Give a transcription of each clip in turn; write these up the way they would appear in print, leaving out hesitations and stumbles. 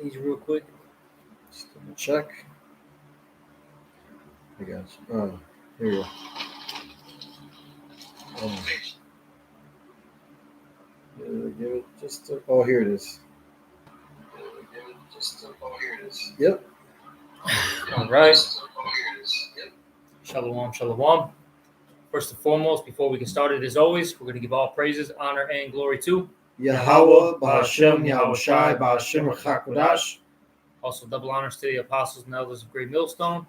page real quick. Just double check. I got you. Oh, here you go. Give it just. Oh, here it is. Yep. All right. Shalom, shalom. First and foremost, before we get started, as always, we're going to give all praises, honor, and glory to Yahweh, Bahashem, Yahweh Shai, Bahashem, Chakodash. Also, double honors to the apostles and elders of Great Millstone.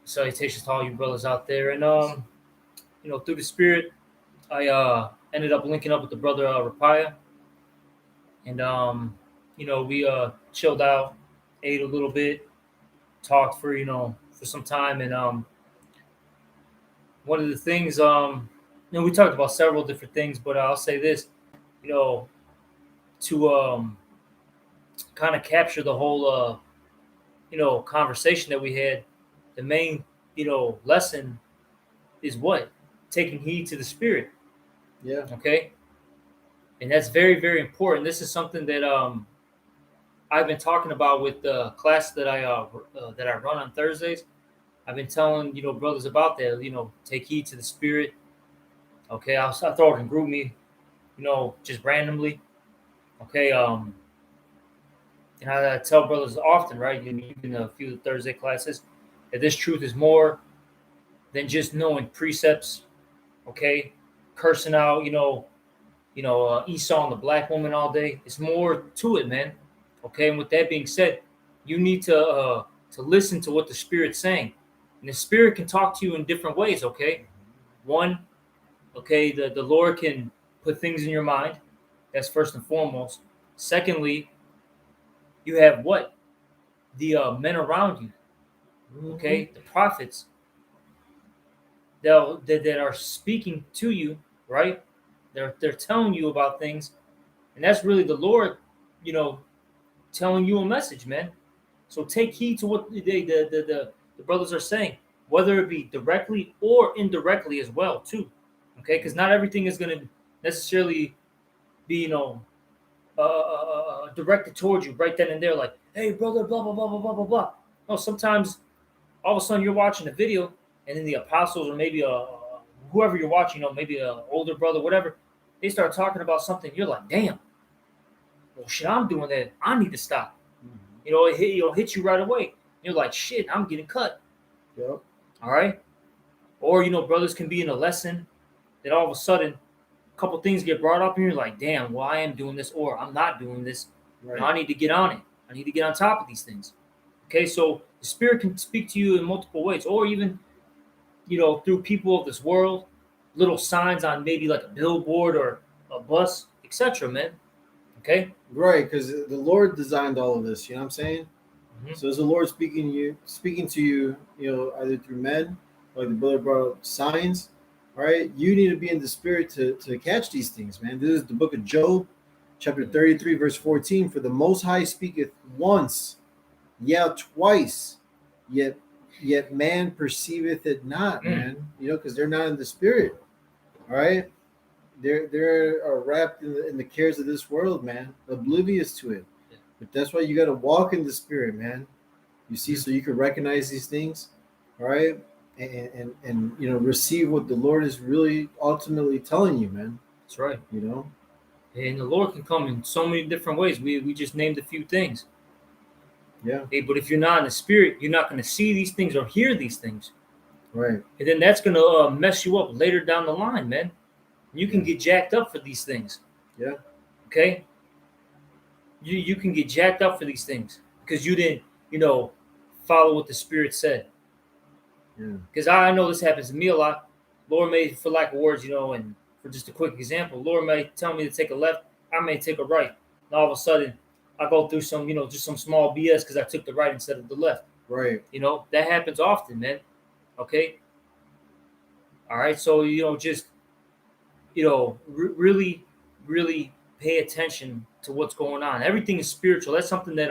Salutations to all you brothers out there. And through the Spirit, I ended up linking up with the brother Rapaya, and we chilled out, ate a little bit, talked for some time, and one of the things we talked about several different things, but I'll say this, to kind of capture the whole conversation that we had. The main lesson is what? Taking heed to the Spirit. Yeah. Okay. And that's very, very important. This is something that I've been talking about with the class that I run on Thursdays. I've been telling brothers about that. Take heed to the Spirit. Okay, I throw it in group me, just randomly. Okay, and I tell brothers often, right? In a few of the Thursday classes, that this truth is more than just knowing precepts. Okay, cursing out, Esau and the black woman all day. It's more to it, man. Okay, and with that being said, you need to listen to what the Spirit's saying, and the Spirit can talk to you in different ways. Okay, one, okay, the Lord can put things in your mind. That's first and foremost. Secondly, you have what? The men around you. Okay, the prophets that are speaking to you, right? They're telling you about things, and that's really the Lord, telling you a message, man. So take heed to what the brothers are saying, whether it be directly or indirectly as well, too. Okay, because not everything is going to necessarily be, directed towards you right then and there, like, hey, brother, blah blah blah blah blah blah blah. No, sometimes all of a sudden you're watching a video, and then the apostles or maybe whoever you're watching, maybe an older brother, whatever, they start talking about something. You're like, damn, well, shit, I'm doing that. I need to stop. It hits you right away. You're like, shit, I'm getting cut. Yep. All right. Or brothers can be in a lesson that all of a sudden a couple things get brought up, and you're like, damn, well, I am doing this, or I'm not doing this. Right. I need to get on it. I need to get on top of these things. Okay, so the Spirit can speak to you in multiple ways, or even, through people of this world, little signs on maybe like a billboard or a bus, etc., man. Okay? Right, because the Lord designed all of this. You know what I'm saying? Mhm. So is the Lord speaking to you, either through men, like the brother brought up signs. All right, you need to be in the Spirit to catch these things, man. This is the book of Job, chapter 33, verse 14. For the Most High speaketh once, twice, yet man perceiveth it not, man. Because they're not in the Spirit. All right, they're wrapped in the cares of this world, man, oblivious to it. But that's why you got to walk in the Spirit, man. You see, so you can recognize these things, all right, and receive what the Lord is really ultimately telling you, man. That's right. And the Lord can come in so many different ways. We just named a few things. Yeah. Hey, but if you're not in the Spirit, you're not going to see these things or hear these things. Right. And then that's going to mess you up later down the line, man. You can get jacked up for these things. Yeah. Okay? You can get jacked up for these things because you didn't, follow what the Spirit said. Yeah. Because I know this happens to me a lot. Lord may, for lack of words, and for just a quick example, Lord may tell me to take a left. I may take a right. And all of a sudden, I go through some, just some small BS because I took the right instead of the left. Right. That happens often, man. Okay? All right? So, just, really, really pay attention to what's going on. Everything is spiritual. That's something that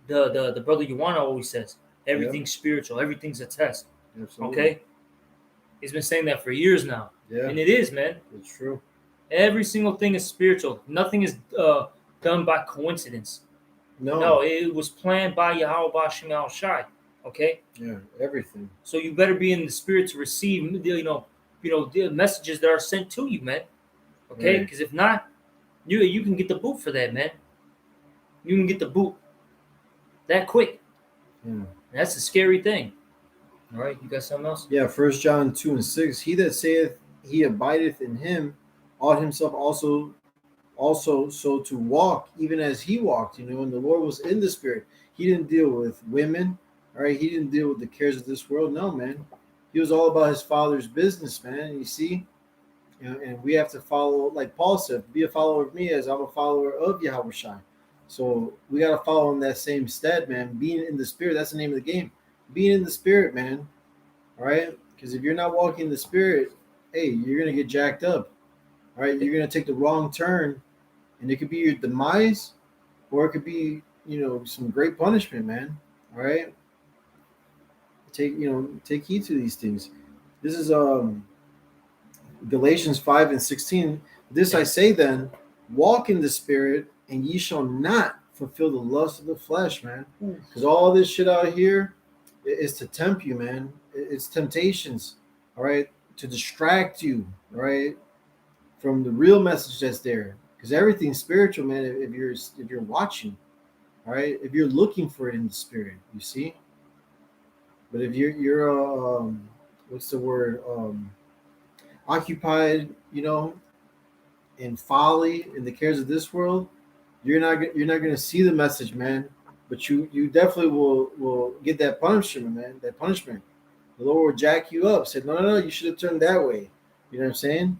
the brother Yuana always says. Everything's spiritual. Everything's a test. Absolutely. Okay? He's been saying that for years now. Yeah. And it is, man. It's true. Every single thing is spiritual. Nothing is done by coincidence. No. No, it was planned by Yahweh Bashem Al Shai. Okay, Yeah, everything. so you better be in the spirit to receive, the messages that are sent to you, man. Okay, Right. because if not, you can get the boot for that, man. You can get the boot that quick. Yeah. And that's a scary thing. All right, you got something else? Yeah, 1 John 2:6. He that saith he abideth in him, ought himself also so to walk, even as he walked. And the Lord was in the spirit. He didn't deal with women, all right. He didn't deal with the cares of this world. No, man. He was all about his Father's business, man. You see, and we have to follow, like Paul said, be a follower of me as I'm a follower of Yahweh Shai. So we got to follow in that same stead, man. Being in the spirit, that's the name of the game. Being in the spirit, man. All right, because if you're not walking in the spirit, hey, you're gonna get jacked up. All right, you're gonna take the wrong turn, and it could be your demise, or it could be, some great punishment, man. All right, take heed to these things. This is Galatians 5:16. This I say then, walk in the spirit, and ye shall not fulfill the lust of the flesh, man. Because all this shit out here is to tempt you, man. It's temptations, all right, to distract you, all right, from the real message that's there. Because everything's spiritual, man. If you're watching, all right, if you're looking for it in the spirit, you see. But if you're what's the word, occupied, in folly, in the cares of this world, you're not going to see the message, man. But you definitely will get that punishment, man. That punishment. The Lord will jack you up. Said, no, you should have turned that way. You know what I'm saying?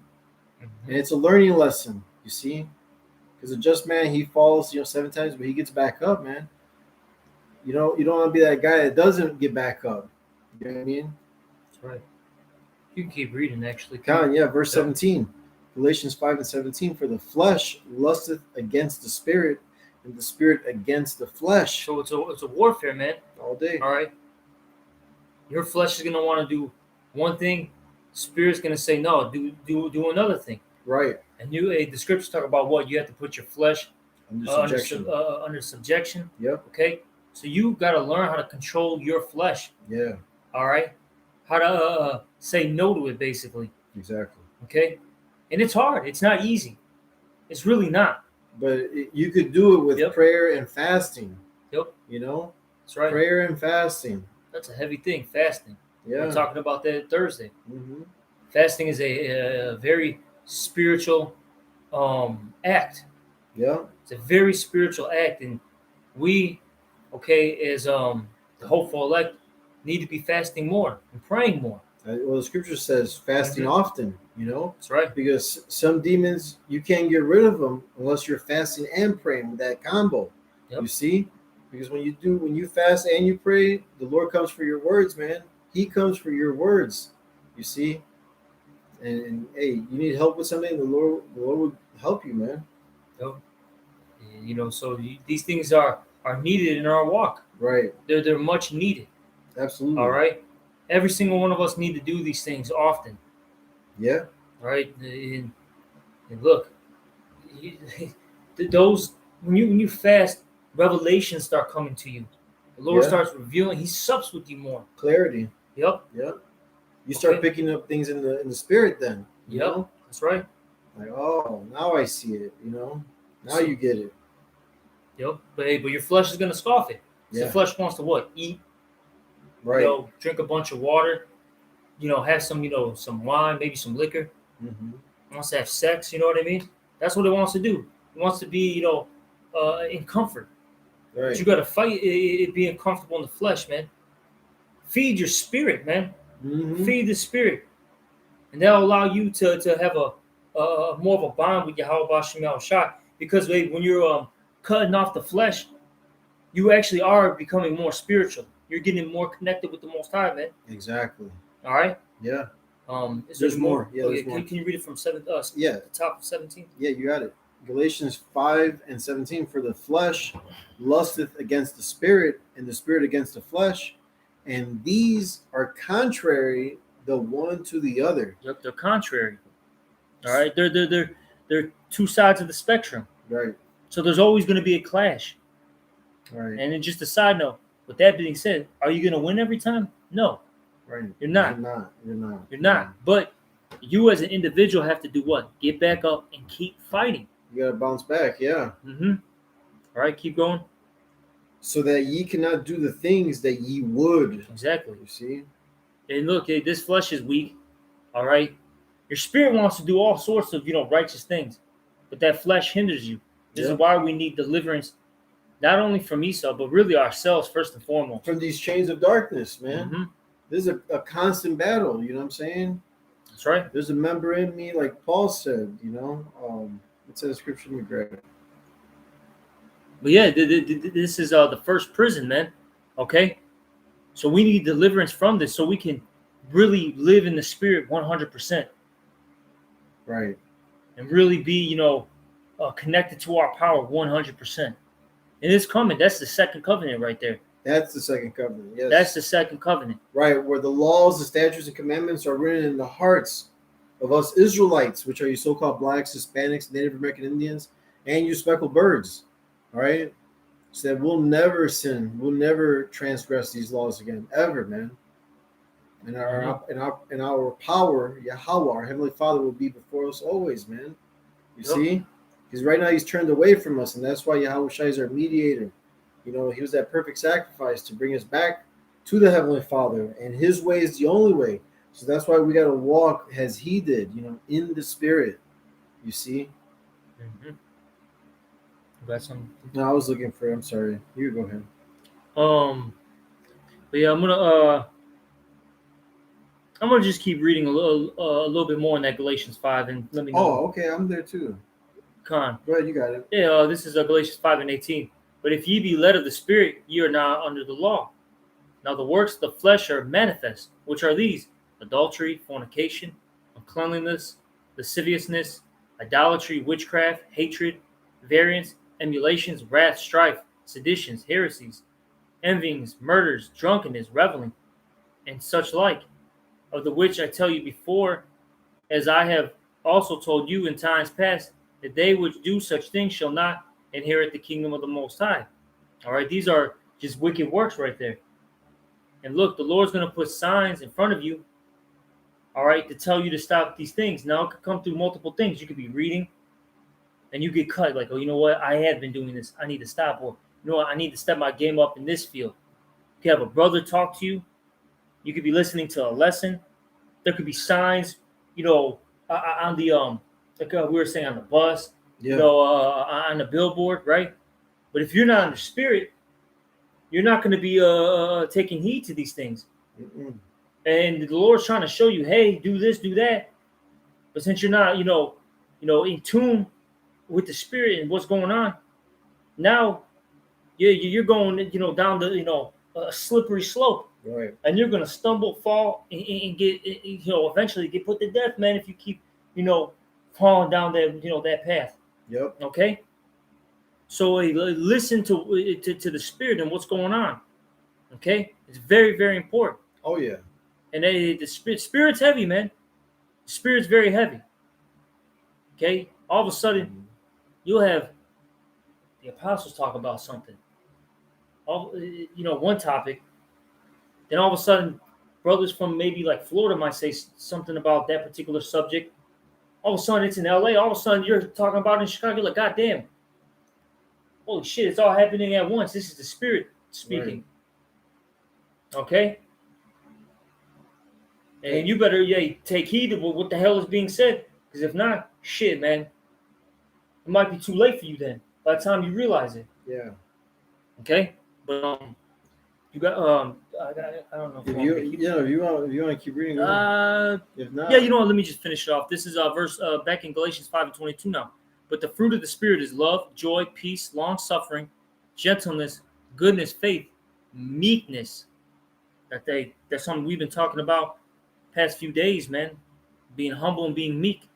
Mm-hmm. And it's a learning lesson, you see. Because a just man, he falls, 7 times, but he gets back up, man. You don't want to be that guy that doesn't get back up. You know what I mean? That's right. You can keep reading, actually. Verse 17. Galatians 5:17. For the flesh lusteth against the spirit, and the spirit against the flesh. So it's a warfare, man. All day. All right. Your flesh is gonna want to do one thing. Spirit's gonna say no. Do another thing. Right. And the scriptures talk about what you have to put your flesh Under subjection. under subjection. Yep. Okay. So you got to learn how to control your flesh. Yeah. All right. How to say no to it, basically. Exactly. Okay. And it's hard. It's not easy. It's really not. But you could do it with Yep. prayer and fasting. Yep. That's right. Prayer and fasting. That's a heavy thing, fasting. Yeah. We're talking about that Thursday. Mm-hmm. Fasting is a very spiritual act. Yeah. It's a very spiritual act, and we, as the hopeful elect, need to be fasting more and praying more. Well, the scripture says fasting often. That's right. Because some demons, you can't get rid of them unless you're fasting and praying with that combo. Yep. You see? Because when you fast and you pray, the Lord comes for your words, man. He comes for your words. You see? And hey, you need help with something, the Lord will help you, man. Yep. So these things are needed in our walk. Right. They're much needed. Absolutely. All right. Every single one of us need to do these things often. Yeah. All right. And look, those when you fast, revelations start coming to you. The Lord starts revealing. He sups with you more. Clarity. Yep. Yep. You start picking up things in the spirit then. You know? That's right. Like, oh, now I see it, Now you get it. Yep. But your flesh is gonna scoff it. Yeah. The flesh wants to what? Eat. Right. Drink a bunch of water. Have some, some wine, maybe some liquor. Mm-hmm. Wants to have sex, you know what I mean? That's what it wants to do. It wants to be, in comfort. Right. But you got to fight it being comfortable in the flesh, man. Feed your spirit, man. Mm-hmm. Feed the spirit. And that'll allow you to have a more of a bond with Yahweh Bashem Al Shai. Because when you're cutting off the flesh, you actually are becoming more spiritual. You're getting more connected with the Most High, man. Exactly. All right? Yeah. There's more. Yeah, there's more. Can you read it from 7? Yeah. The top of 17? Yeah, you got it. Galatians 5:17. For the flesh lusteth against the spirit, and the spirit against the flesh, and these are contrary the one to the other. Yep, they're contrary. All right, they're two sides of the spectrum. Right. So there's always going to be a clash. Right. And then just a side note, with that being said, are you going to win every time? No, Right. you're not. You're not. But you as an individual have to do what? Get back up and keep fighting. You gotta bounce back, yeah. Mm-hmm. All right, keep going. So that ye cannot do the things that ye would. Exactly. You see? And look, this flesh is weak. All right. Your spirit wants to do all sorts of, righteous things, but that flesh hinders you. This is why we need deliverance, not only from Esau, but really ourselves first and foremost. From these chains of darkness, man. Mm-hmm. This is a constant battle. You know what I'm saying? That's right. There's a member in me, like Paul said. It's in the scripture. Let me grab it. But yeah, this is the first prison, man. Okay, so we need deliverance from this, so we can really live in the spirit 100%. Right. And really be, connected to our power 100%. And it's coming. That's the second covenant right there. That's the second covenant. Yes. That's the second covenant. Right, where the laws, the statutes, and commandments are written in the hearts of us Israelites, which are you so-called blacks, Hispanics, Native American Indians, and you speckled birds. All right, so that we'll never sin, we'll never transgress these laws again, ever, man. And our power, Yahweh, our Heavenly Father, will be before us always, man. You see, because right now He's turned away from us, and that's why Yahweh Shai is our mediator. He was that perfect sacrifice to bring us back to the Heavenly Father, and His way is the only way. So that's why we got to walk as He did, in the Spirit. You see. Mm-hmm. Got some? No, I was looking for it. I'm sorry. You go ahead. But yeah, I'm gonna just keep reading a little bit more in that Galatians 5, and let me know. Oh, okay, I'm there too. Con. Go ahead, you got it. Yeah, this is Galatians 5:18. But if ye be led of the Spirit, ye are not under the law. Now the works of the flesh are manifest, which are these: adultery, fornication, uncleanliness, lasciviousness, idolatry, witchcraft, hatred, variance, emulations, wrath, strife, seditions, heresies, envyings, murders, drunkenness, reveling, and such like, of the which I tell you before, as I have also told you in times past, that they which do such things shall not inherit the kingdom of the Most High. All right, these are just wicked works right there. And look, the Lord's going to put signs in front of you, all right, to tell you to stop these things. Now, it could come through multiple things. You could be reading, and you get cut, like, oh, you know what? I have been doing this. I need to stop. Or, you know what? I need to step my game up in this field. You could have a brother talk to you. You could be listening to a lesson. There could be signs, on the, like we were saying, on the bus, on the billboard, right? But if you're not in the spirit, you're not going to be taking heed to these things. Mm-mm. And the Lord's trying to show you, hey, do this, do that. But since you're not, in tune with the spirit and what's going on, now you're going, down the, a slippery slope. Right. And you're going to stumble, fall, and get, eventually get put to death, man, if you keep, falling down that, that path. Yep. Okay? So listen to the spirit and what's going on. Okay? It's very, very important. Oh, yeah. And the spirit's heavy, man. The spirit's very heavy. Okay? All of a sudden, you'll have the apostles talk about something. One topic. Then all of a sudden, brothers from maybe like Florida might say something about that particular subject. All of a sudden, it's in LA. All of a sudden, you're talking about it in Chicago. You're like, God damn. Holy shit, it's all happening at once. This is the spirit speaking. Right. Okay? And you better take heed of what the hell is being said. Because if not, shit, man. It might be too late for you then. By the time you realize it. Yeah. Okay? But you got I don't know if you want to keep reading. If not, yeah, let me just finish it off. This is verse back in Galatians 5:22 now. But the fruit of the Spirit is love, joy, peace, long suffering, gentleness, goodness, faith, meekness. That's something we've been talking about past few days, man. Being humble and being meek.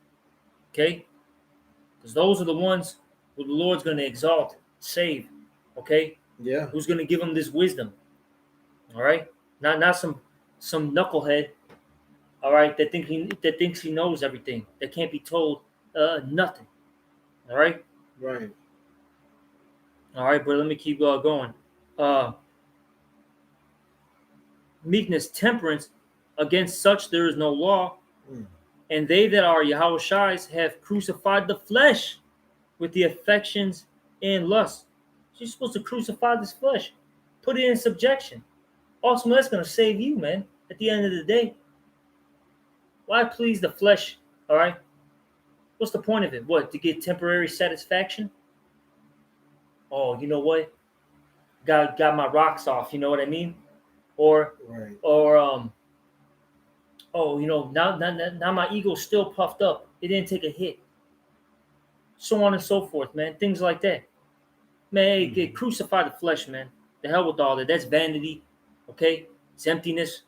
Okay? Because those are the ones who the Lord's going to exalt, save. Okay? Yeah. Who's going to give them this wisdom? All right? Not some knucklehead, all right, that thinks he knows everything, that can't be told nothing. All right? Right. All right, bro. Let me keep going. Meekness, temperance, against such there is no law. Mm. And they that are Yahushai's have crucified the flesh with the affections and lusts. So you're supposed to crucify this flesh, put it in subjection. Ultimately, that's going to save you, man. At the end of the day, why please the flesh? All right. What's the point of it? What, to get temporary satisfaction? Oh, you know what? Got my rocks off. You know what I mean? Or Right. oh, now my ego's still puffed up. It didn't take a hit. So on and so forth, man. Things like that. Man, crucify the flesh, man. The hell with all that. That's vanity. Okay? It's emptiness.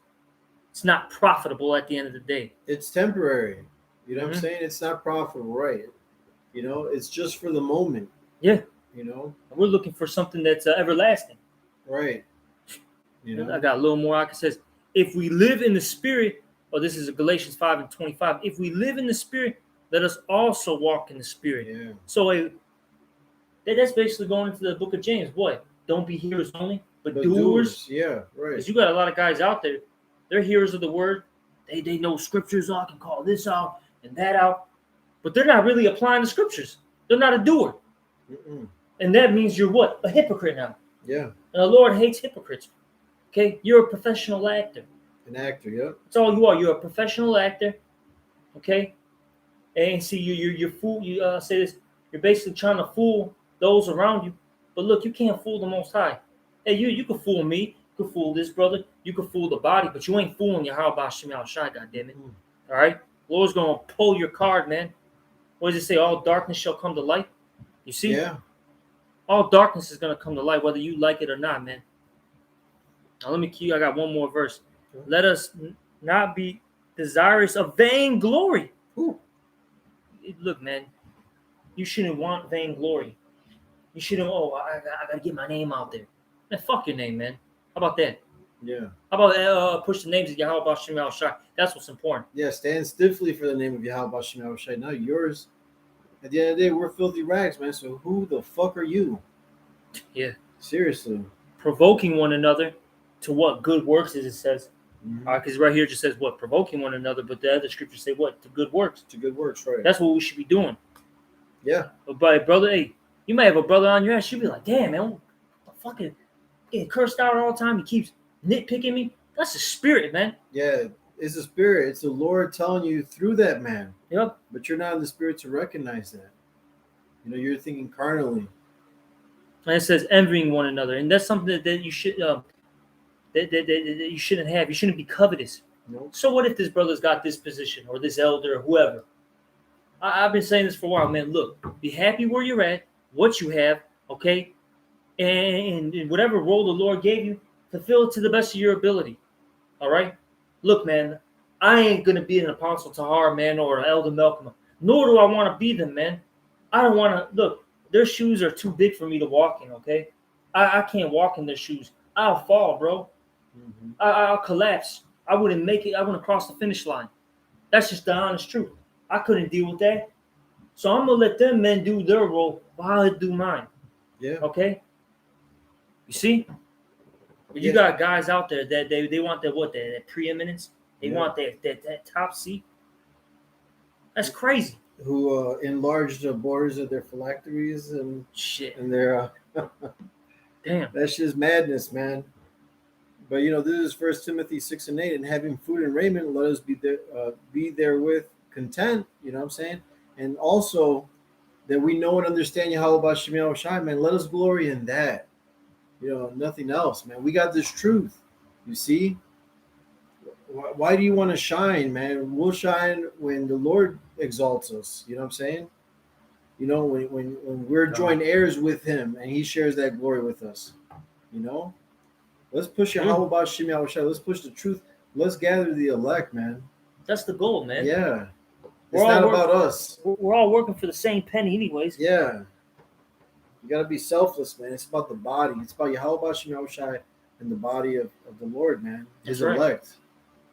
It's not profitable at the end of the day. It's temporary. You know what I'm Mhm. saying? It's not profitable, right? You know, it's just for the moment. Yeah. You know, We're looking for something that's everlasting. right? You know, I got a little more. It says, if we live in the spirit, this is Galatians 5:25. If we live in the spirit, let us also walk in the spirit. yeah, So that's basically going into the book of James. What? Don't be hearers only, but but doers. yeah, right. Because you got a lot of guys out there, they're hearers of the word. They know scriptures. I can call this out and that out, but they're not really applying the scriptures. They're not a doer, and that means you're what? A hypocrite now. Yeah, And the Lord hates hypocrites. Okay, you're a professional actor. an actor. Yep. That's all you are. You're a professional actor. Okay, and see you're fool. You say this. You're basically trying to fool those around you. But look, you can't fool the Most High. Hey, you can fool me. You can fool this brother. You can fool the body, but you ain't fooling Yahweh Shem Shai. Goddammit. All right, Lord's gonna pull your card, man. What does it say? All darkness shall come to light. You see? Yeah. All darkness is gonna come to light, whether you like it or not, man. Now let me keep. I got one more verse. Sure. Let us not be desirous of vainglory. Look, man, you shouldn't want vainglory. You shouldn't. Oh, I gotta get my name out there. Man, fuck your name, man. How about that? Yeah. How about push the names of Yahweh Shem Shai? That's what's important. Yeah. Stand stiffly for the name of Yahweh Shem Shai. Not yours. At the end of the day, we're filthy rags, man. So who the fuck are you? Yeah. Seriously. Provoking one another to what? Good works, as it says. Mm-hmm. Because right here it just says what? Provoking one another, but the other scriptures say what? To good works. To good works, right? That's what we should be doing. Yeah. But brother, hey, you might have a brother on your ass. You'll be like, damn, man, fucking getting cursed out all the time. He keeps nitpicking me. That's the spirit, man. Yeah. It's the spirit. It's the Lord telling you through that man. Yep. But you're not in the spirit to recognize that. You know, you're thinking carnally. And it says envying one another, and that's something that you should that you shouldn't have. You shouldn't be covetous. Nope. So what if this brother's got this position or this elder or whoever? I've been saying this for a while, man. Look, be happy where you're at, what you have, okay, and whatever role the Lord gave you, fulfill it to the best of your ability. All right. Look, man, I ain't gonna be an Apostle Tahar, man, or an Elder Malcolm. Nor do I want to be them, man. I don't want to look. Their shoes are too big for me to walk in. Okay, I can't walk in their shoes. I'll fall, bro. Mm-hmm. I'll collapse. I wouldn't make it. I wouldn't cross the finish line. That's just the honest truth. I couldn't deal with that. So I'm gonna let them men do their role while I do mine. Yeah. Okay. You see, you got guys out there that they want that preeminence. They want that top seat. That's crazy. Who enlarged the borders of their phylacteries and Shit. and their Damn. that's just madness, man. But you know, this is 1 Timothy 6:8, and having food and raiment, let us be therewith content. You know what I'm saying? And also that we know and understand Yahweh Shem Shai, man. Let us glory in that. You know, nothing else, man. We got this truth. You see? Why do you want to shine, man? We'll shine when the Lord exalts us. You know what I'm saying? You know, when we're joint heirs with Him and He shares that glory with us. You know? Let's push Yahweh Shem Shai. Let's push the truth. Let's gather the elect, man. That's the goal, man. Yeah. It's not about us. We're all working for the same penny anyways. Yeah. You got to be selfless, man. It's about the body. It's about Yahweh Shem Shai and the body of the Lord, man. His elect.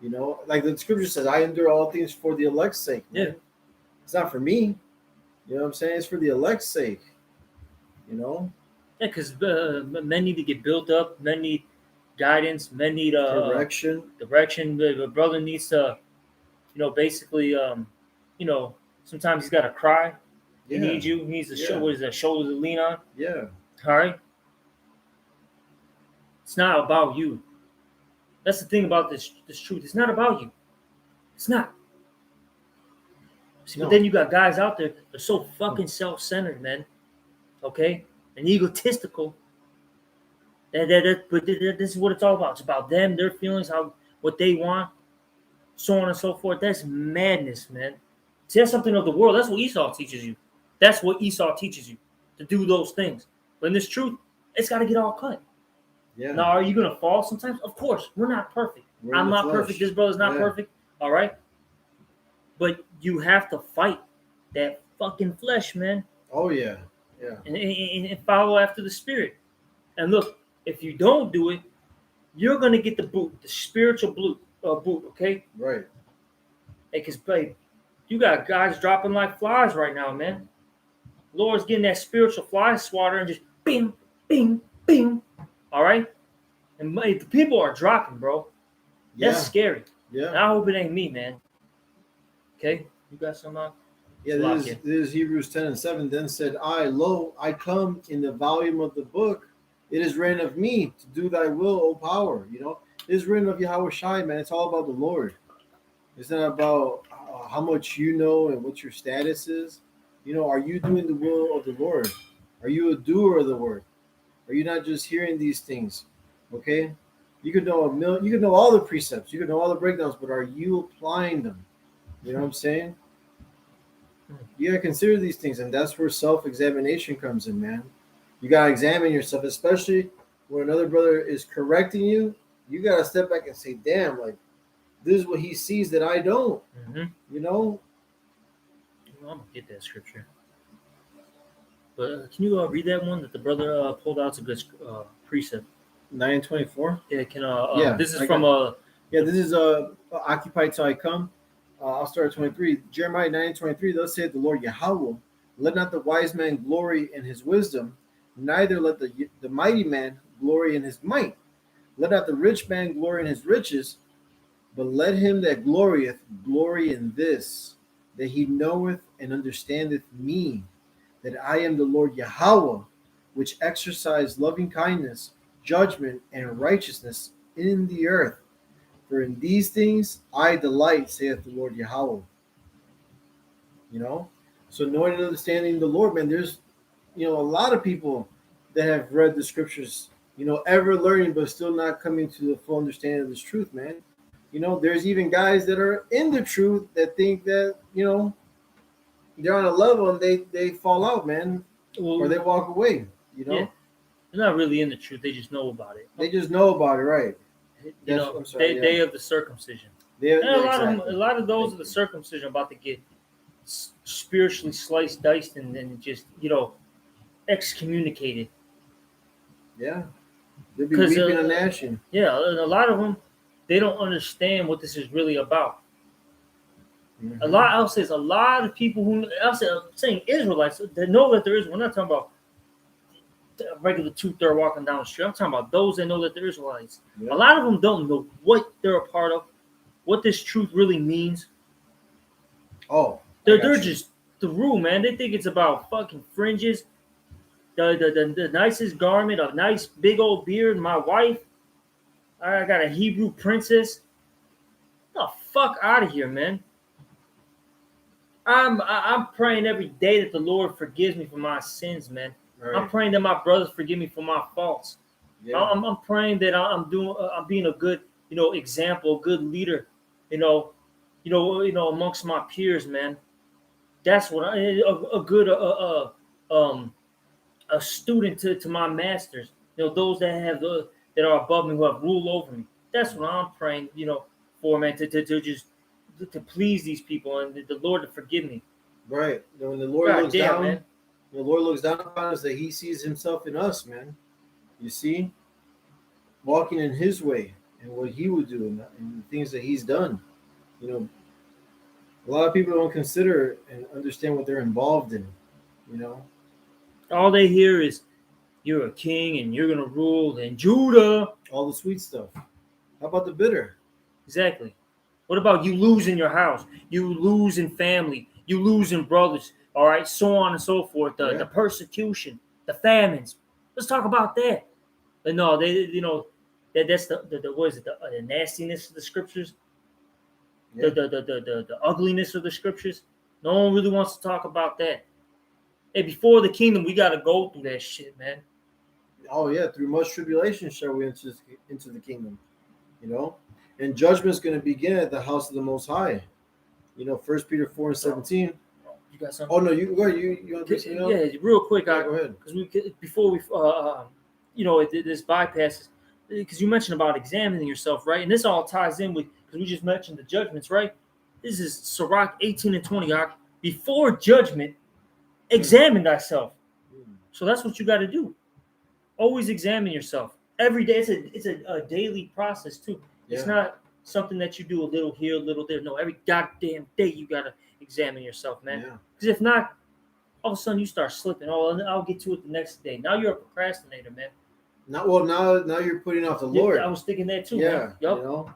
You know, like the scripture says, I endure all things for the elect's sake. Man. Yeah. It's not for me. You know what I'm saying? It's for the elect's sake. You know? Yeah, because men need to get built up. Men need guidance. Men need Correction. direction. The brother needs to, basically, sometimes he's got to cry. He Yeah. needs you. He needs to show Yeah. what is that shoulder to lean on. Yeah. All right. It's not about you. That's the thing about this truth. It's not about you. It's not. See, No. but then you got guys out there. They're so fucking self-centered, man. Okay, and egotistical. But this is what it's all about. It's about them, their feelings, what they want, so on and so forth. That's madness, man. See, that's something of the world. That's what Esau teaches you. That's what Esau teaches you, to do those things. But in this truth, it's got to get all cut. Yeah. Now, are you going to fall sometimes? Of course. We're not perfect. I'm not perfect. This brother's not perfect. All right? But you have to fight that fucking flesh, man. Oh, yeah. Yeah. And follow after the spirit. And look, if you don't do it, you're going to get the boot, the spiritual boot, okay? Right. Hey, because, babe, you got guys dropping like flies right now, man. Lord's getting that spiritual fly swatter and just bing, bing, bing. All right? And the people are dropping, bro. That's scary. Yeah. And I hope it ain't me, man. Okay? You got some? Yeah, this is Hebrews 10:7. Then said I, lo, I come in the volume of the book. It is written of me to do thy will, O power. It is written of Yahweh Shai, man. It's all about the Lord. It's not about how much you know and what your status is. Are you doing the will of the Lord? Are you a doer of the word? Are you not just hearing these things? Okay? You could know you could know all the precepts, you could know all the breakdowns, but are you applying them? You know what I'm saying? You gotta consider these things, and that's where self-examination comes in, man. You gotta examine yourself, especially when another brother is correcting you. You gotta step back and say, damn, like this is what he sees that I don't. Mm-hmm. I'm gonna get that scripture. But can you read that one that the brother pulled out? It's a good precept. 9:24. Yeah, this is from this is occupied till I come. I'll start at 23. Jeremiah 9:23. Thus saith the Lord Yahweh, let not the wise man glory in his wisdom, neither let the mighty man glory in his might. Let not the rich man glory in his riches, but let him that glorieth glory in this, that he knoweth and understandeth me, that I am the Lord Yahweh, which exercise loving kindness, judgment, and righteousness in the earth. For in these things I delight, saith the Lord Yahweh. So knowing and understanding the Lord, man, there's, a lot of people that have read the scriptures, ever learning, but still not coming to the full understanding of this truth, man. There's even guys that are in the truth that think that, they're on a level and they fall out, man, or they walk away, Yeah. They're not really in the truth. They just know about it. They just know about it, right? Day of the circumcision. A lot of those of the circumcision about to get spiritually sliced, diced, and then just excommunicated. Yeah, they'll be weeping and gnashing. Yeah, and a lot of them, they don't understand what this is really about. Mm-hmm. A lot of people I'm saying Israelites that know that there is. We're not talking about a regular two-third walking down the street. I'm talking about those that know that they're Israelites. Yeah. A lot of them don't know what they're a part of, what this truth really means. Oh, they're just the rule, man. They think it's about fucking fringes, the nicest garment, a nice big old beard, my wife. I got a Hebrew princess. Get the fuck out of here, man. I'm praying every day that the Lord forgives me for my sins, man. Right. I'm praying that my brothers forgive me for my faults. Yeah. I'm praying that I'm being a good, example, a good leader, amongst my peers, man. That's what a good a student to my masters. Those that have that are above me, who have rule over me. That's what I'm praying, for, man, to please these people and the Lord to forgive me. Right. When the Lord looks down, man. The Lord looks down upon us, that he sees himself in us, man. You see? Walking in his way and what he would do and the things that he's done. A lot of people don't consider and understand what they're involved in, All they hear is, you're a king and you're gonna rule in Judah. All the sweet stuff. How about the bitter? Exactly. What about you losing your house? You losing family. You losing brothers. All right, so on and so forth. The persecution, the famines. Let's talk about that. But no, that's the what is it? The nastiness of the scriptures. Yeah. The ugliness of the scriptures. No one really wants to talk about that. Hey, before the kingdom, we got to go through that shit, man. Oh yeah, through much tribulation shall we into the kingdom. You know, and judgment is going to begin at the house of the Most High. You know, 1 Peter 4:17. You got something? Oh no, you go ahead. You want to say Yeah, real quick. Yeah, go ahead. Because before we this bypasses, because you mentioned about examining yourself, right? And this all ties in with, because we just mentioned the judgments, right? This is Sirach 18 and 20. Before judgment, examine thyself. So that's what you got to do. Always examine yourself every day. It's a daily process too. Yeah. It's not something that you do a little here, a little there. No, every goddamn day you got to examine yourself, man. Yeah. Because if not, all of a sudden you start slipping. Oh, and I'll get to it the next day. Now you're a procrastinator, man. Now you're putting off the Lord. I was thinking that too. Yeah. Man. Yep. You know?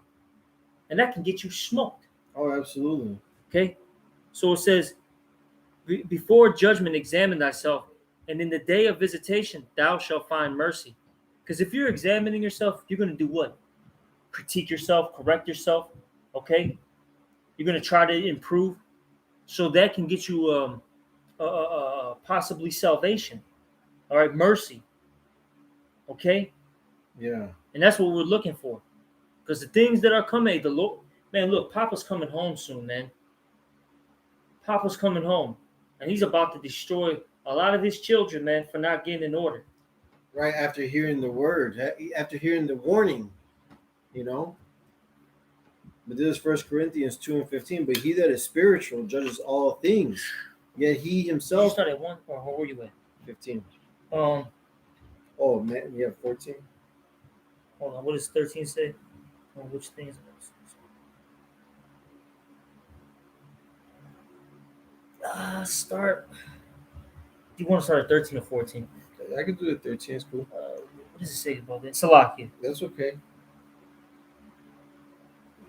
And that can get you smoked. Oh, absolutely. Okay. So it says, before judgment, examine thyself, and in the day of visitation, thou shalt find mercy. Because if you're examining yourself, you're going to do what? Critique yourself, correct yourself. Okay. You're going to try to improve. So that can get you possibly salvation. All right. Mercy. Okay. Yeah. And that's what we're looking for. Because the things that are coming, the Lord, man, look, Papa's coming home soon, man. Papa's coming home. And he's about to destroy a lot of his children, man, for not getting in order. Right after hearing the word, after hearing the warning, you know. But this is 1 Corinthians 2:15. But he that is spiritual judges all things, yet he himself. You started at 1, or where were you at? 15. Oh man, yeah, 14. Hold on, what does 13 say? On which things? Start. Do you want to start at 13 or 14? I can do it 13. It's cool. What does it say about that? Salakia. That's okay.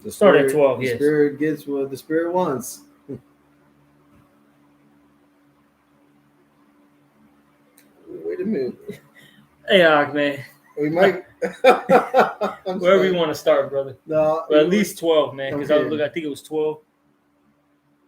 Start at 12. The yes. Spirit gets what the Spirit wants. Wait a minute. Hey, man. We might. Wherever you want to start, brother. No, but at least 12, man. Because okay. I think it was 12.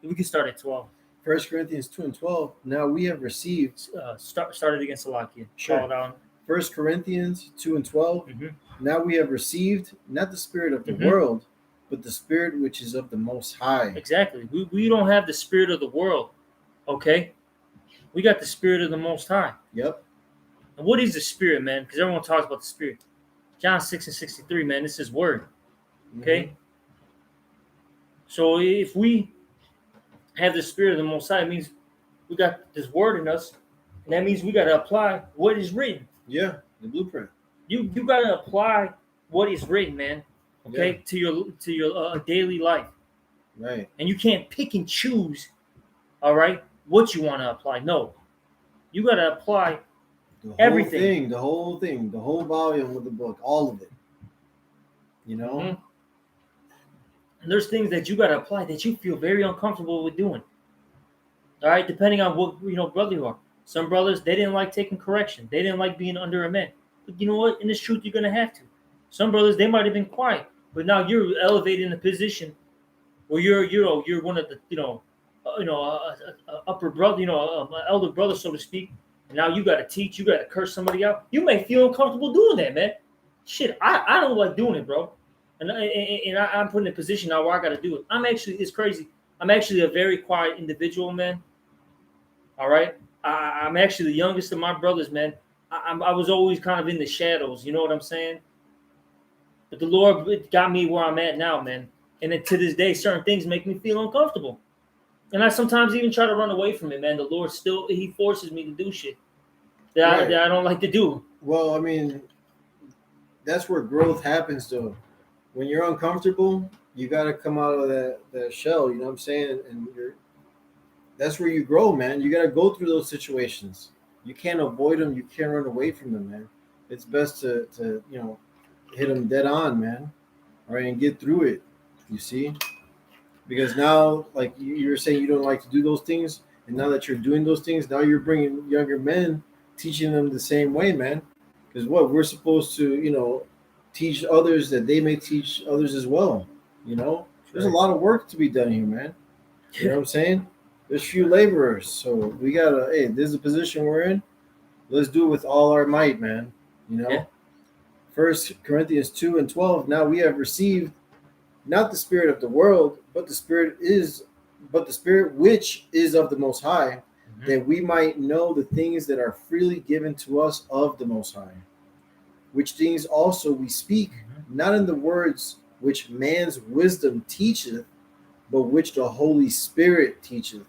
We can start at 12. 1 Corinthians 2:12. Now we have received. Started against Salakia. Sure. 1 Corinthians 2:12. Mm-hmm. Now we have received not the spirit of the mm-hmm. world, but the Spirit which is of the Most High. Exactly. We don't have the spirit of the world. Okay. We got the Spirit of the Most High. Yep. And what is the Spirit, man? Because everyone talks about the Spirit. John 6:63, man. This is word. Okay. Mm-hmm. So if we have the Spirit of the Most High, it means we got this word in us, and that means we got to apply what is written. Yeah, the blueprint. You got to apply what is written, man. Okay, yeah. to your daily life. Right. And you can't pick and choose. All right, what you want to apply? No, you got to apply everything. The whole volume of the book, all of it. You know. Mm-hmm. And there's things that you got to apply that you feel very uncomfortable with doing. All right, depending on what brother you are. Some brothers, they didn't like taking correction. They didn't like being under a man. But you know what? In this truth, you're gonna have to. Some brothers, they might have been quiet, but now you're elevated in a position where you're one of the upper brother, elder brother, so to speak. And now you got to teach. You got to curse somebody out. You may feel uncomfortable doing that, man. Shit, I don't like doing it, bro. And I'm put in a position now where I got to do it. It's crazy. I'm actually a very quiet individual, man. All right. I'm actually the youngest of my brothers, man. I was always kind of in the shadows. You know what I'm saying? But the Lord got me where I'm at now, man. And then to this day, certain things make me feel uncomfortable. And I sometimes even try to run away from it, man. The Lord he forces me to do shit that I don't like to do. Well, I mean, that's where growth happens, though. When you're uncomfortable, you got to come out of that shell, you know what I'm saying? And that's where you grow, man. You got to go through those situations. You can't avoid them. You can't run away from them, man. It's best to hit them dead on, man. All right, and get through it. You see, because now, like you're saying, you don't like to do those things, and now that you're doing those things, now you're bringing younger men, teaching them the same way, man. Because what we're supposed to, teach others that they may teach others as well. There's a lot of work to be done here, man. You know what I'm saying? There's few laborers, so we gotta. Hey, this is the position we're in. Let's do it with all our might, man. Yeah. First Corinthians 2:12. Now we have received not the spirit of the world, but the spirit which is of the Most High, that we might know the things that are freely given to us of the Most High. Which things also we speak, not in the words which man's wisdom teacheth, but which the Holy Spirit teacheth,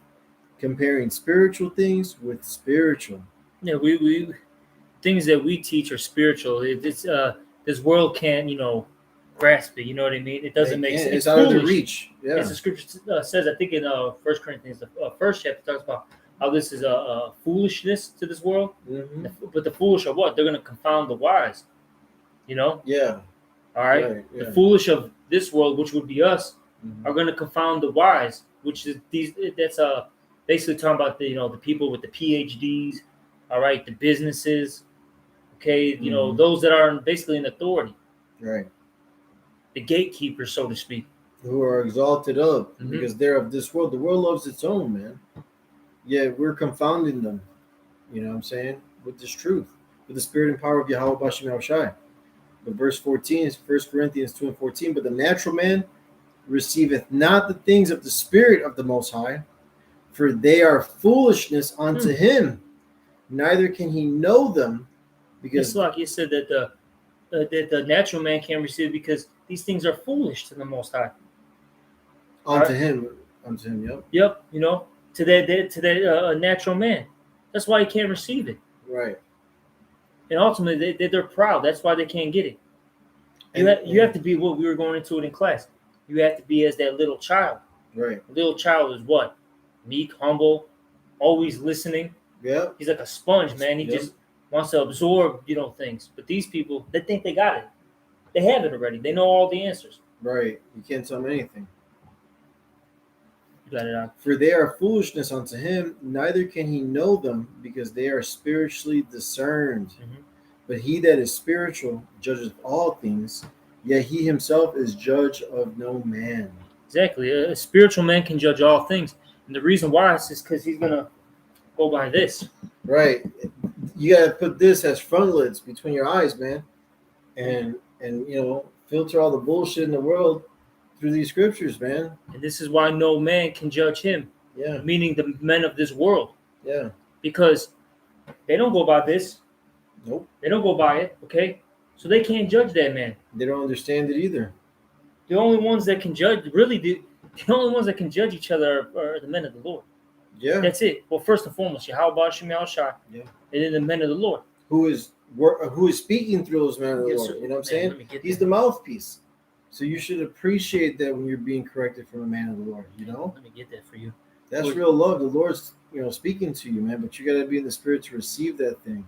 comparing spiritual things with spiritual. Yeah, we things that we teach are spiritual. It's this world can't grasp it. You know what I mean? It doesn't make sense. It's out of their reach. Yeah, as the scripture says, I think in 1 Corinthians, the first chapter talks about how this is a foolishness to this world. Mm-hmm. But the foolish are what? They're going to confound the wise. Yeah. All right. Yeah. The foolish of this world, which would be us, Mm-hmm. are going to confound the wise, which is that's basically talking about the people with the PhDs, all right, the businesses, okay, Mm-hmm. those that are basically in authority, Right. the gatekeepers, so to speak, Who are exalted up Mhm. because they're of this world. The world loves its own, man. Yeah, we're confounding them. You know what I'm saying? With this truth, with the spirit and power of Yahweh Bashem Yahushai. But verse 14 is 1 Corinthians 2:14. But the natural man receiveth not the things of the Spirit of the Most High, for they are foolishness unto him. Neither can he know them, because it's like you said that the natural man can't receive because these things are foolish to the Most High. unto him. Yep. Yep, to that natural man. That's why he can't receive it. Right. And ultimately, they're proud. That's why they can't get it. You have to be what we were going into it in class. You have to be as that little child. Right. A little child is what? Meek, humble, always listening. Yeah. He's like a sponge, man. He just wants to absorb, things. But these people, they think they got it. They have it already. They know all the answers. Right. You can't tell them anything. You got it out. For they are foolishness unto him, neither can he know them, because they are spiritually discerned. Mm-hmm. But he that is spiritual judgeth all things, yet he himself is judge of no man. Exactly. A spiritual man can judge all things. And the reason why is because he's going to go by this. Right. You got to put this as frontlets between your eyes, man. And filter all the bullshit in the world through these scriptures, man. And this is why no man can judge him. Yeah. Meaning the men of this world. Yeah. Because they don't go by this. Nope. They don't go by it, okay? So they can't judge that man. They don't understand it either. The only ones that can judge, the only ones that can judge each other are the men of the Lord. Yeah. That's it. Well, first and foremost, Yahweh Bashem Yahushai. Yeah. And then the men of the Lord. Who is speaking through those men of the Lord. You know what I'm saying? He's the mouthpiece. So you should appreciate that when you're being corrected from a man of the Lord, Let me get that for you. That's real love. The Lord's, speaking to you, man, but you got to be in the spirit to receive that thing,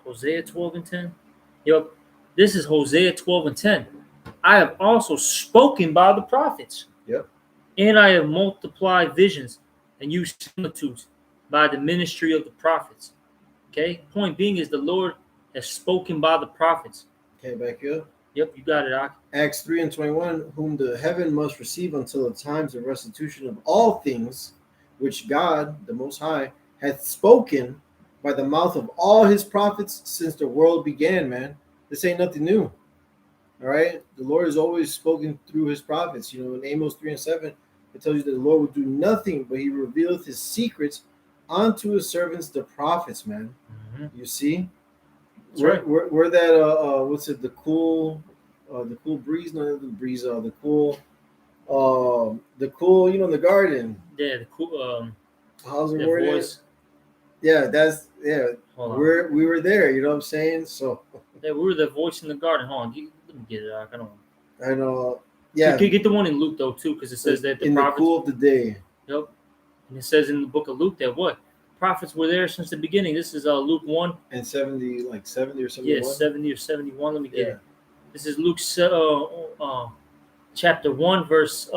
Hosea 12:10. Yep. This is Hosea 12:10. I have also spoken by the prophets. Yep. And I have multiplied visions and used similitudes by the ministry of the prophets. Okay? Point being is the Lord has spoken by the prophets. Okay, back up. Yep, you got it, Ak. Acts 3:21, whom the heaven must receive until the times of restitution of all things, which God, the Most High, hath spoken by the mouth of all his prophets since the world began, man. This ain't nothing new. All right? The Lord has always spoken through his prophets. In Amos 3:7, it tells you that the Lord will do nothing, but he revealeth his secrets unto his servants, the prophets, man. Mm-hmm. You see? Right. Where that what's it, the cool breeze, not the breeze, the cool in the garden. Yeah, the cool How's the the word? voice. Yeah, Hold on. we were there, you know what I'm saying? So Yeah, we were the voice in the garden. Hold on, let me get it, Ak. I don't know. I know. Yeah. You get the one in Luke though too, because it says that the in prophets. the cool of the day. Yep. And it says in the book of Luke that what? prophets were there since the beginning. This is Luke 1. And 70, like 70 or 71? Yes, 70 or 71. Let me get Yeah. it. This is Luke chapter 1, verse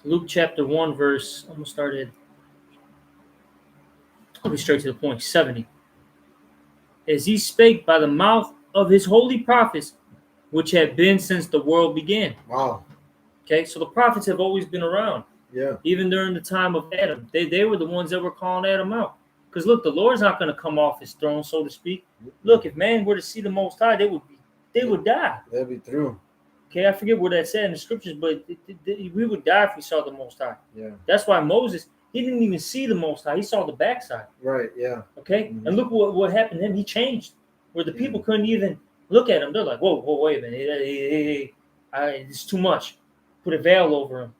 Luke chapter 1, verse, I'm going to start at, I'll be straight to the point, 70. As he spake by the mouth of his holy prophets, which had been since the world began. Wow. Okay, so the prophets have always been around. Yeah. Even during the time of Adam. They were the ones that were calling Adam out. Because look, the Lord's not going to come off his throne, so to speak. Look, if man were to see the Most High, they would die. They'll be through. Okay, I forget what that said in the scriptures, but we would die if we saw the Most High. Yeah. That's why Moses, he didn't even see the Most High. He saw the backside. Right, yeah. Okay? Mhm. And look what happened to him. He changed. Where the people couldn't even look at him. They're like, whoa, wait a minute. Hey, it's too much. Put a veil over him.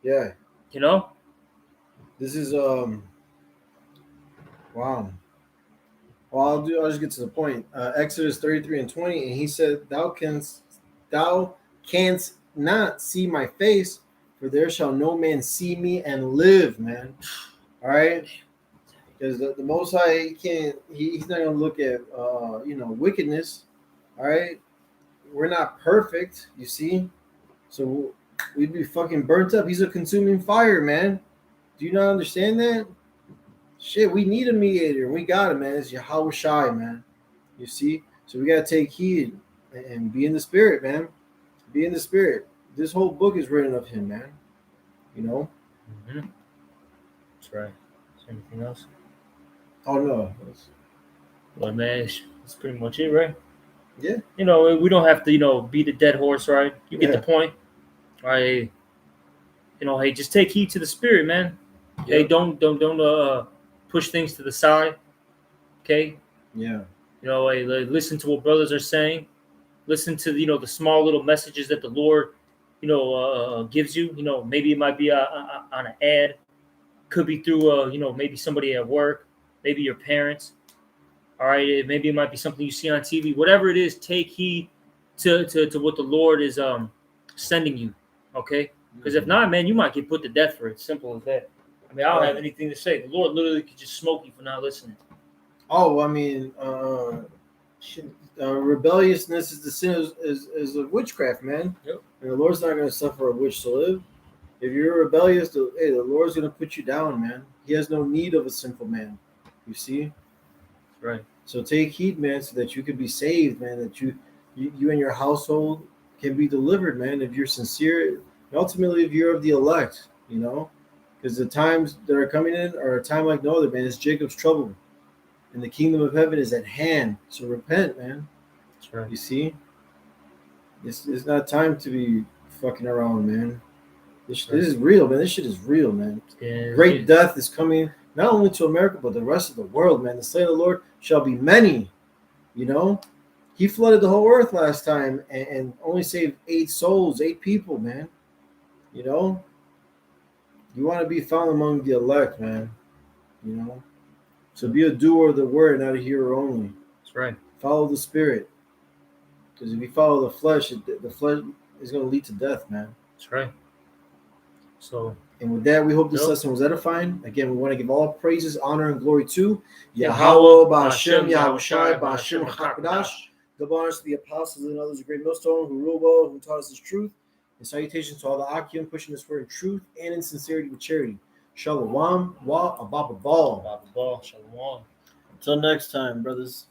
Yeah. You know? This is wow. Well, I'll just get to the point. Exodus 33 and 20, and he said, Thou canst not see my face, for there shall no man see me and live, man. All right? Because the Most High he's not gonna look at wickedness. All right. We're not perfect, you see. So we'd be fucking burnt up. He's a consuming fire, man. Do you not understand that? Shit, we need a mediator. We got it, man. It's Yahweh Shai, man. You see? So we gotta take heed and be in the spirit, man. Be in the spirit. This whole book is written of him, man. You know? Mm-hmm. That's right. Is there anything else? Oh no. Well, man, that's pretty much it, right? Yeah. You know, we don't have to, beat a dead horse, right? You get the point. Right? Hey, just take heed to the spirit, man. Yeah. Hey, don't push things to the side. Okay? Yeah. Hey, listen to what brothers are saying. Listen to the small little messages that the Lord gives you. Maybe it might be on an ad, could be through maybe somebody at work, maybe your parents. All right, maybe it might be something you see on TV. Whatever it is, take heed to what the Lord is sending you. Okay, because if not, man, you might get put to death for it. Simple as that. I mean, I don't have anything to say. The Lord literally could just smoke you for not listening. Oh, I mean, rebelliousness is the sin is of witchcraft, man. Yep. And the Lord's not going to suffer a witch to live. If you're rebellious, the Lord's going to put you down, man. He has no need of a sinful man. You see? Right. So take heed, man, so that you can be saved, man. That you and your household can be delivered, man. If you're sincere, and ultimately, if you're of the elect, because the times that are coming in are a time like no other, man. It's Jacob's trouble. And the kingdom of heaven is at hand. So repent, man. That's right. You see? It's not time to be fucking around, man. This is real, man. This shit is real, man. Yeah, Great death is coming, not only to America, but the rest of the world, man. The slain of the Lord shall be many. He flooded the whole earth last time and only saved 8 souls, 8 people, man. You want to be found among the elect, man. So be a doer of the word, not a hearer only. That's right. Follow the spirit. Because if you follow the flesh is going to lead to death, man. That's right. So, and with that, we hope this lesson was edifying. Again, we want to give all praises, honor, and glory to Yahweh, Ba'ashem, Yahweh Shai, Ba'ashem, Chakadash. Double honors to the apostles and others, a great millstone who rule well, who taught us his truth. And salutations to all the Akim pushing this word in truth and in sincerity with charity. Shalom, wa ababa ball. Shalom. Until next time, brothers.